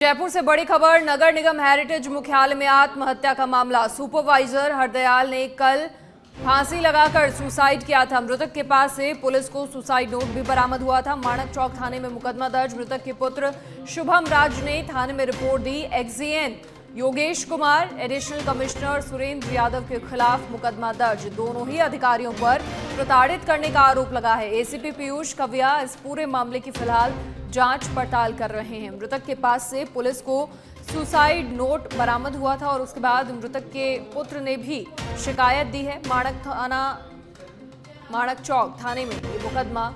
जयपुर से बड़ी खबर। नगर निगम हेरिटेज मुख्यालय में आत्महत्या का मामला। सुपरवाइजर हरदयाल ने कल फांसी लगाकर सुसाइड किया था। मृतक के पास से पुलिस को सुसाइड नोट भी बरामद हुआ था। माणक चौक थाने में मुकदमा दर्ज। मृतक के पुत्र शुभम राज ने थाने में रिपोर्ट दी। XEN Yogesh Kumar, additional commissioner Surendra Yadav के खिलाफ मुकदमा दर्ज। दोनों ही अधिकारियों पर प्रताड़ित करने का आरोप लगा है। एसीपी पीयूष कविया इस पूरे मामले की फिलहाल जांच पड़ताल कर रहे हैं। मृतक के पास से पुलिस को सुसाइड नोट बरामद हुआ था और उसके बाद मृतक के पुत्र ने भी शिकायत दी है। माणक चौक थाने में ये मुकदमा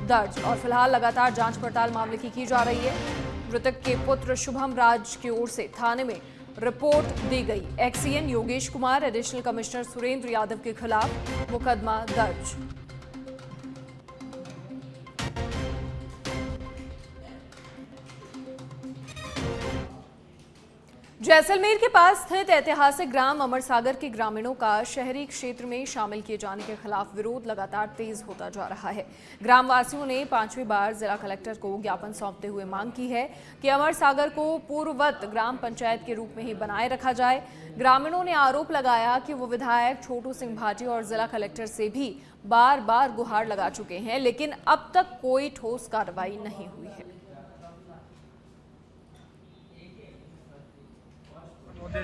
दर्ज और फिलहाल लगातार जांच पड़ताल मामले की जा रही है। मृतक के पुत्र शुभम राज की ओर से थाने में रिपोर्ट दी गई। XEN Yogesh Kumar, additional commissioner Surendra Yadav के खिलाफ मुकदमा दर्ज। जैसलमेर के पास स्थित ऐतिहासिक ग्राम अमरसागर के ग्रामीणों का शहरी क्षेत्र में शामिल किए जाने के खिलाफ विरोध लगातार तेज होता जा रहा है। ग्रामवासियों ने 5वीं बार जिला कलेक्टर को ज्ञापन सौंपते हुए मांग की है कि अमरसागर को पूर्ववत ग्राम पंचायत के रूप में ही बनाए रखा जाए। ग्रामीणों ने आरोप लगाया कि वो विधायक छोटू सिंह भाटी और जिला कलेक्टर से भी बार बार गुहार लगा चुके हैं, लेकिन अब तक कोई ठोस कार्रवाई नहीं हुई है।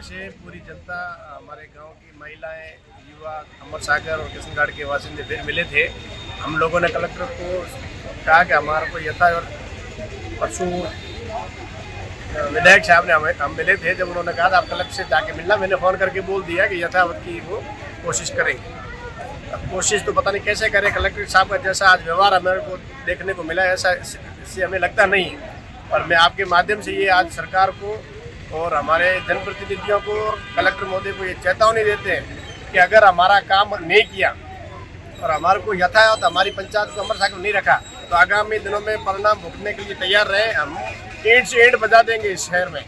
से पूरी जनता, हमारे गांव की महिलाएं, युवा अमरसागर और किशनगढ़ के बासिंदे फिर मिले थे। हम लोगों ने कलेक्टर को कहा कि हमारे को यथावत परसों विधायक साहब ने हम मिले थे। जब उन्होंने कहा था आप कलेक्टर से जाके मिलना, मैंने फ़ोन करके बोल दिया कि यथावत की वो कोशिश करेंगे। अब कोशिश तो पता नहीं कैसे करें। कलेक्टर साहब का जैसा आज व्यवहार हमें को देखने को मिला, ऐसा इससे हमें लगता नहीं है। और मैं आपके माध्यम से ये आज सरकार को और हमारे जनप्रतिनिधियों को और कलेक्टर महोदय को ये चेतावनी देते हैं कि अगर हमारा काम नहीं किया और हमारे को यथावत हमारी पंचायत को अमरसागर नहीं रखा तो आगामी दिनों में परिणाम भुगतने के लिए तैयार रहे। हम ईंट से ईंट बजा देंगे इस शहर में।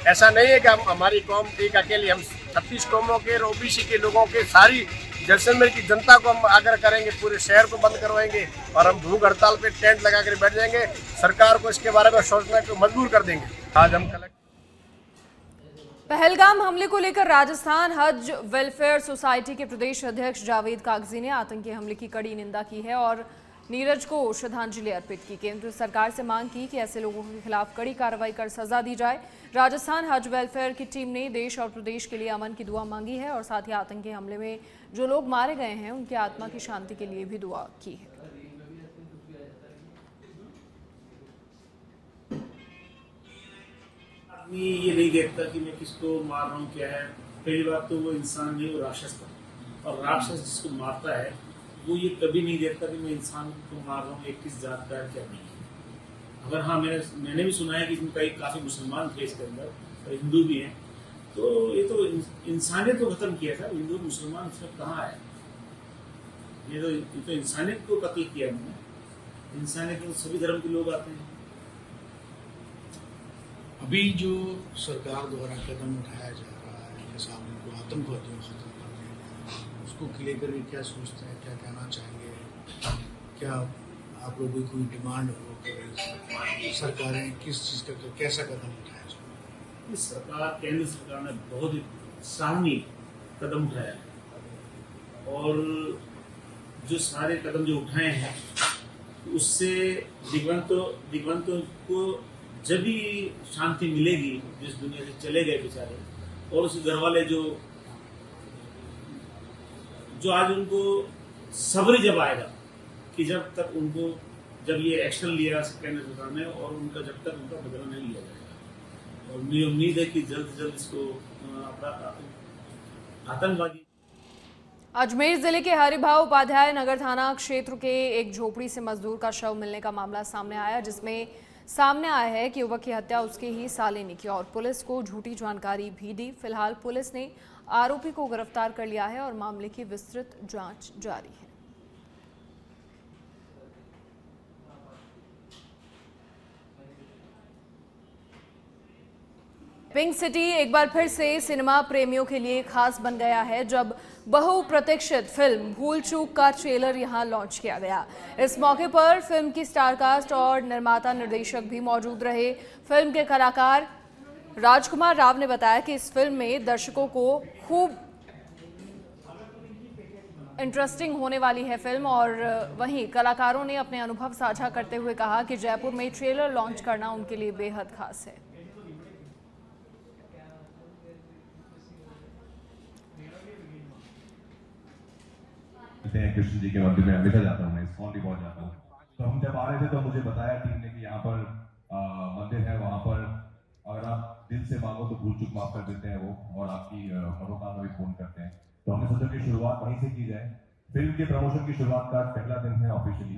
ऐसा नहीं है कि हम हमारी कौम एक अकेली, हम 36 कौमों के और ओबीसी के लोगों के सारी जैसलमेर की जनता को हम आग्रह करेंगे, पूरे शहर को बंद करवाएंगे और हम भूख हड़ताल पे टेंट लगा कर बैठ जाएंगे। सरकार को इसके बारे में सोचने को मजबूर कर देंगे। आज हम पहलगाम हमले को लेकर राजस्थान हज वेलफेयर सोसाइटी के प्रदेश अध्यक्ष जावेद कागजी ने आतंकी हमले की कड़ी निंदा की है और नीरज को श्रद्धांजलि अर्पित की। केंद्र सरकार से मांग की कि ऐसे लोगों के खिलाफ कड़ी कार्रवाई कर सजा दी जाए। राजस्थान हज वेलफेयर की टीम ने देश और प्रदेश के लिए अमन की दुआ मांगी है और साथ ही आतंकी हमले में जो लोग मारे गए हैं उनकी आत्मा की शांति के लिए भी दुआ की है। ये नहीं देखता कि मैं किसको मार रहा हूँ, क्या है। पहली बात तो वो इंसान नहीं, वो राक्षस था। और राक्षस जिसको मारता है वो ये कभी नहीं देखता कि मैं इंसान को मार रहा हूँ, एक किस जात का है क्या नहीं है। अगर हाँ, मैंने भी सुना है कि इसमें काफ़ी मुसलमान थे इसके अंदर और हिंदू भी हैं, तो ये तो इंसानियत को खत्म किया था। हिंदू मुसलमान सब कहाँ है? ये तो इंसानियत को कत्ल किया उन्होंने। इंसानियत में सभी धर्म के लोग आते हैं। अभी जो सरकार द्वारा कदम उठाया जा रहा है, जैसे आपको आतंकवादियों को खत्म करने में, उसको लेकर के क्या सोचते हैं, क्या कहना चाहेंगे? क्या आप लोगों की कोई डिमांड हो कि सरकारें किस चीज़ का कैसा कदम उठाया जाए? इस सरकार, केंद्र सरकार ने बहुत ही सराहनीय कदम उठाया है और जो सारे कदम जो उठाए हैं उससे दिग्वंतों को जब भी शांति मिलेगी, जिस दुनिया से चले गए बेचारे, और उसके घर वाले जो आज उनको सब्र जब आएगा कि जब ये एक्शन लिया केंद्र सरकार ने और उनका जब तक उनका बदला नहीं लिया जाएगा। और मुझे उम्मीद है कि जल्द से जल्द इसको आतंकवादी। अजमेर जिले के हरिभाव उपाध्याय नगर थाना क्षेत्र के एक झोपड़ी से मजदूर का शव मिलने का मामला सामने आया, जिसमें सामने आया है कि युवक की हत्या उसके ही साले ने की और पुलिस को झूठी जानकारी भी दी। फिलहाल पुलिस ने आरोपी को गिरफ्तार कर लिया है और मामले की विस्तृत जांच जारी है। पिंक सिटी एक बार फिर से सिनेमा प्रेमियों के लिए खास बन गया है, जब बहुप्रतीक्षित फिल्म भूल चूक का ट्रेलर यहां लॉन्च किया गया। इस मौके पर फिल्म की स्टारकास्ट और निर्माता निर्देशक भी मौजूद रहे। फिल्म के कलाकार राजकुमार राव ने बताया कि इस फिल्म में दर्शकों को खूब इंटरेस्टिंग होने वाली है फिल्म। और वहीं कलाकारों ने अपने अनुभव साझा करते हुए कहा कि जयपुर में ट्रेलर लॉन्च करना उनके लिए बेहद खास है। कृष्ण जी के मंदिर में हमेशा जाता हूँ, मैं इस्कॉन भी बहुत जाता हूँ। तो हम जब आ रहे थे तो मुझे बताया टीम ने कि यहाँ पर मंदिर है, वहाँ पर अगर आप दिल से मांगो तो भूल चूक माफ कर देते हैं वो, और आपकी मनोकामना भी पूर्ण करते हैं। तो हमने सोचा कि शुरुआत वहीं से की जाए। फिल्म के प्रमोशन की शुरुआत का पहला दिन है ऑफिशियली,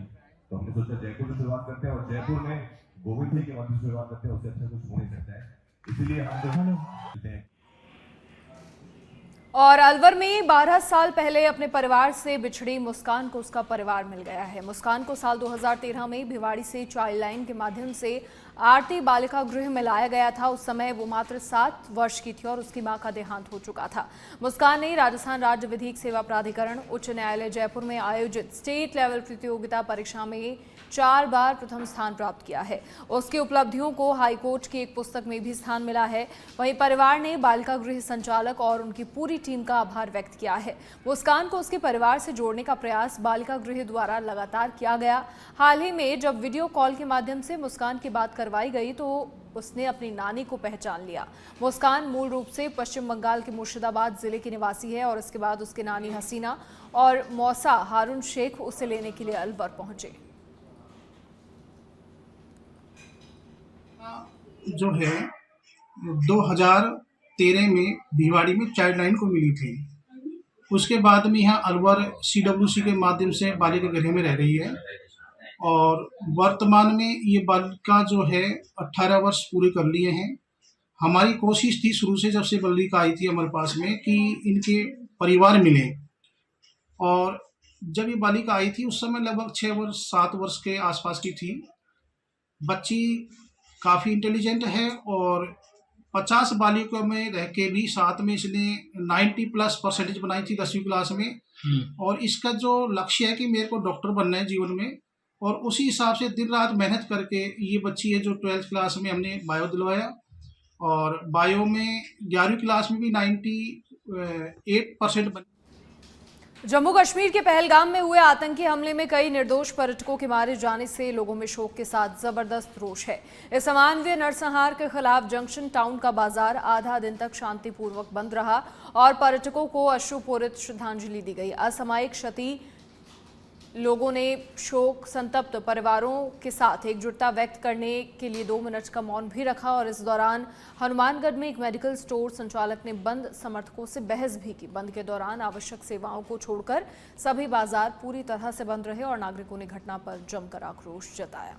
तो हमने सोचा जयपुर से शुरुआत करते हैं, और जयपुर में गोविंद जी के मंदिर से शुरुआत करते हैं, उससे अच्छा कुछ हो नहीं सकता है। इसीलिए हम जो और अलवर में 12 साल पहले अपने परिवार से बिछड़ी मुस्कान को उसका परिवार मिल गया है। मुस्कान को साल 2013 में भिवाड़ी से चाइल्ड लाइन के माध्यम से आरती बालिका गृह में लाया गया था। उस समय वो मात्र 7 वर्ष की थी और उसकी मां का देहांत हो चुका था। मुस्कान ने राजस्थान राज्य विधिक सेवा प्राधिकरण उच्च न्यायालय जयपुर में आयोजित स्टेट लेवल प्रतियोगिता परीक्षा में 4 बार प्रथम स्थान प्राप्त किया है। उसकी उपलब्धियों को हाईकोर्ट की एक पुस्तक में भी स्थान मिला है। वहीं परिवार ने बालिका गृह संचालक और उनकी पूरी टीम का आभार व्यक्त किया है। मुस्कान को उसके परिवार से जोड़ने का प्रयास बालिका गृह द्वारा लगातार किया गया। हाल ही में जब वीडियो कॉल के माध्यम से मुस्कान की बात करवाई गई तो उसने अपनी नानी को पहचान लिया। मुस्कान मूल रूप से पश्चिम बंगाल के मुर्शिदाबाद जिले की निवासी है और इसके बाद उसके नानी हसीना और मौसा हारून शेख उसे लेने के लिए अलवर पहुंचे। जो है 2013 में भिवाड़ी में चाइल्ड लाइन को मिली थी। उसके बाद में यहाँ अलवर CWC के माध्यम से बालिका गृह में रह रही है और वर्तमान में ये बालिका जो है 18 वर्ष पूरे कर लिए हैं। हमारी कोशिश थी शुरू से, जब से बालिका आई थी हमारे पास में, कि इनके परिवार मिले। और जब ये बालिका आई थी उस समय लगभग 6-7 वर्ष के आसपास की थी। बच्ची काफ़ी इंटेलिजेंट है और 50 बालिकाओं में रह के भी साथ में इसने 90+ % बनाई थी 10वीं क्लास में। और इसका जो लक्ष्य है कि मेरे को डॉक्टर बनना है जीवन में, और उसी हिसाब से दिन रात मेहनत करके ये बच्ची है जो 12th क्लास में हमने बायो दिलवाया, और बायो में 11वीं क्लास में भी 98% बनी। जम्मू कश्मीर के पहलगाम में हुए आतंकी हमले में कई निर्दोष पर्यटकों के मारे जाने से लोगों में शोक के साथ जबरदस्त रोष है। इस अमानवीय नरसंहार के खिलाफ जंक्शन टाउन का बाजार आधा दिन तक शांतिपूर्वक बंद रहा और पर्यटकों को अश्रुपूरित श्रद्धांजलि दी गई। असामयिक क्षति लोगों ने शोक संतप्त परिवारों के साथ एकजुटता व्यक्त करने के लिए 2 मिनट का मौन भी रखा। और इस दौरान हनुमानगढ़ में एक मेडिकल स्टोर संचालक ने बंद समर्थकों से बहस भी की। बंद के दौरान आवश्यक सेवाओं को छोड़कर सभी बाजार पूरी तरह से बंद रहे और नागरिकों ने घटना पर जमकर आक्रोश जताया।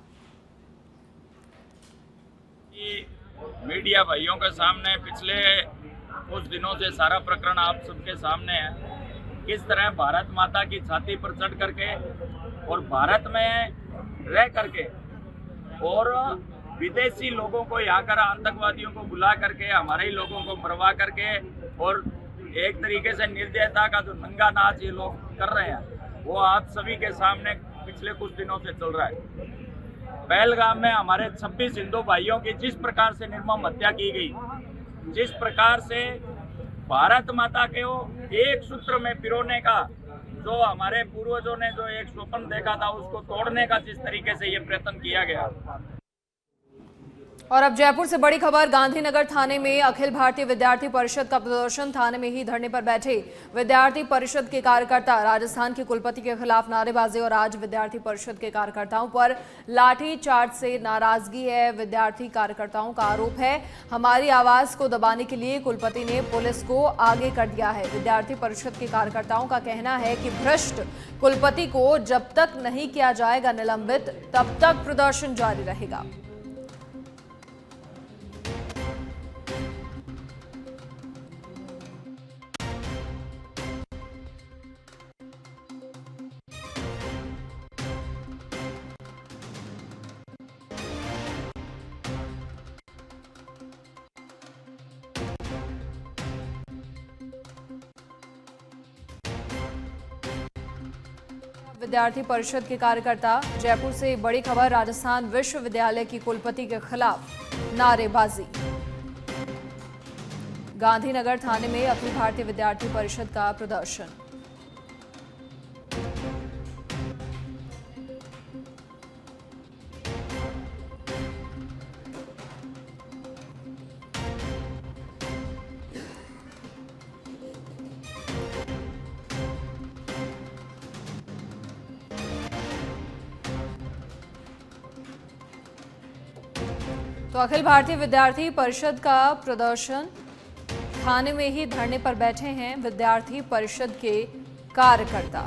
मीडिया भाइयों के सामने पिछले कुछ दिनों से सारा प्रकरण आप सबके सामने है। किस तरह भारत माता की छाती पर चढ़ करके और भारत में रह करके और विदेशी लोगों को यहाँ कर आतंकवादियों को बुला करके हमारे ही लोगों को मरवा करके और एक तरीके से निर्दयता का जो नंगा नाच ये लोग कर रहे हैं वो आप सभी के सामने पिछले कुछ दिनों से चल रहा है। पहलगाम में हमारे 26 हिंदू भाइयों की जिस प्रकार से निर्मम हत्या की गई, जिस प्रकार से भारत माता के वो एक सूत्र में पिरोने का जो हमारे पूर्वजों ने जो एक स्वप्न देखा था उसको तोड़ने का जिस तरीके से ये प्रयत्न किया गया। और अब जयपुर से बड़ी खबर, गांधीनगर थाने में अखिल भारतीय विद्यार्थी परिषद का प्रदर्शन। थाने में ही धरने पर बैठे विद्यार्थी परिषद के कार्यकर्ता राजस्थान के कुलपति के खिलाफ नारेबाजी और आज विद्यार्थी परिषद के कार्यकर्ताओं पर लाठी चार्ज से नाराजगी है। विद्यार्थी कार्यकर्ताओं का आरोप है हमारी आवाज को दबाने के लिए कुलपति ने पुलिस को आगे कर दिया है। विद्यार्थी परिषद के कार्यकर्ताओं का कहना है कि भ्रष्ट कुलपति को जब तक नहीं किया जाएगा निलंबित तब तक प्रदर्शन जारी रहेगा। विद्यार्थी परिषद के कार्यकर्ता। जयपुर से बड़ी खबर, राजस्थान विश्वविद्यालय की कुलपति के खिलाफ नारेबाजी। गांधीनगर थाने में अखिल भारतीय विद्यार्थी परिषद का प्रदर्शन। तो अखिल भारतीय विद्यार्थी परिषद का प्रदर्शन, थाने में ही धरने पर बैठे हैं विद्यार्थी परिषद के कार्यकर्ता।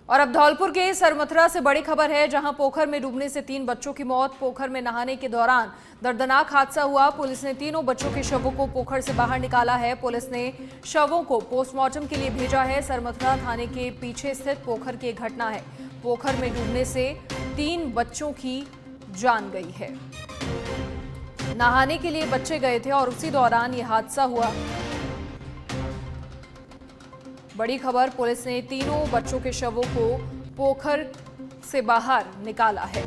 और अब धौलपुर के सरमथुरा से बड़ी खबर है, जहां पोखर में डूबने से 3 बच्चों की मौत। पोखर में नहाने के दौरान दर्दनाक हादसा हुआ। पुलिस ने तीनों बच्चों के शवों को पोखर से बाहर निकाला है। पुलिस ने शवों को पोस्टमार्टम के लिए भेजा है। सरमथुरा थाने के पीछे स्थित पोखर की घटना है। पोखर में डूबने से 3 बच्चों की जान गई है। नहाने के लिए बच्चे गए थे और उसी दौरान यह हादसा हुआ। बड़ी खबर, पुलिस ने तीनों बच्चों के शवों को पोखर से बाहर निकाला है।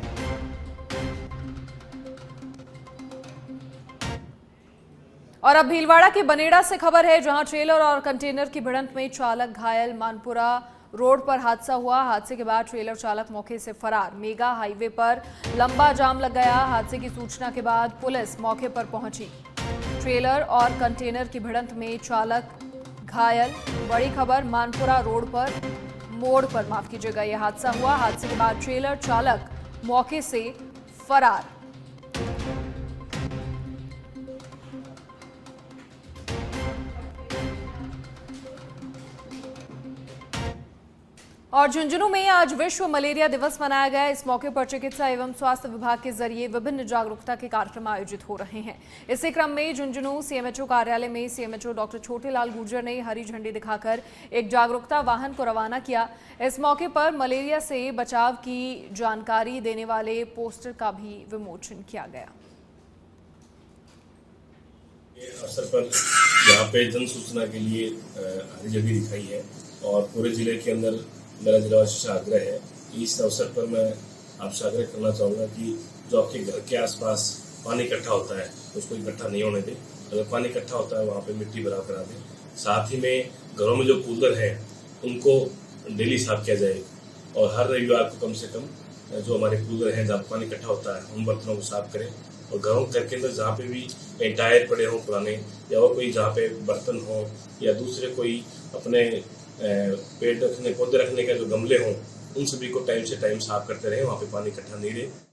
और अब भीलवाड़ा के बनेड़ा से खबर है, जहां ट्रेलर और कंटेनर की भिड़ंत में चालक घायल। मानपुरा रोड पर हादसा हुआ। हादसे के बाद ट्रेलर चालक मौके से फरार। मेगा हाईवे पर लंबा जाम लग गया। हादसे की सूचना के बाद पुलिस मौके पर पहुंची। ट्रेलर और कंटेनर की भिड़ंत में चालक घायल। बड़ी खबर, मानपुरा रोड पर मोड़ पर माफ कीजिएगा यह हादसा हुआ। हादसे के बाद ट्रेलर चालक मौके से फरार। और झुंझुनू में आज विश्व मलेरिया दिवस मनाया गया। इस मौके पर चिकित्सा एवं स्वास्थ्य विभाग के जरिए विभिन्न जागरूकता के कार्यक्रम आयोजित हो रहे हैं। इसी क्रम में झुंझुनू सीएमएचओ कार्यालय में सीएमएचओ डॉक्टर छोटेलाल गुर्जर ने हरी झंडी दिखाकर एक जागरूकता वाहन को रवाना किया। इस मौके पर मलेरिया से बचाव की जानकारी देने वाले पोस्टर का भी विमोचन किया गया। अवसर पर यहाँ पे जन सूचना के लिए हरी झंडी दिखाई है और पूरे जिले के अंदर मेरा जिलावासी से आग्रह है कि इस अवसर पर मैं आपसे आग्रह करना चाहूँगा कि जो आपके घर के आसपास पानी इकट्ठा होता है उसको इकट्ठा नहीं होने दें। अगर पानी इकट्ठा होता है वहाँ पे मिट्टी भरा करा दें। साथ ही में घरों में जो कूलर है उनको डेली साफ किया जाए और हर रविवार को कम से कम जो हमारे कूलर हैं जहाँ पानी इकट्ठा होता है उन बर्तनों को साफ करें। और घर के अंदर जहाँ पे भी कहीं टायर पड़े हों पुराने या और कोई जहाँ पे बर्तन हो या दूसरे कोई अपने पेड़ रखने पौधे रखने के जो गमले हों उन सभी को टाइम से टाइम साफ करते रहें। वहाँ पे पानी इकट्ठा नहीं रहे।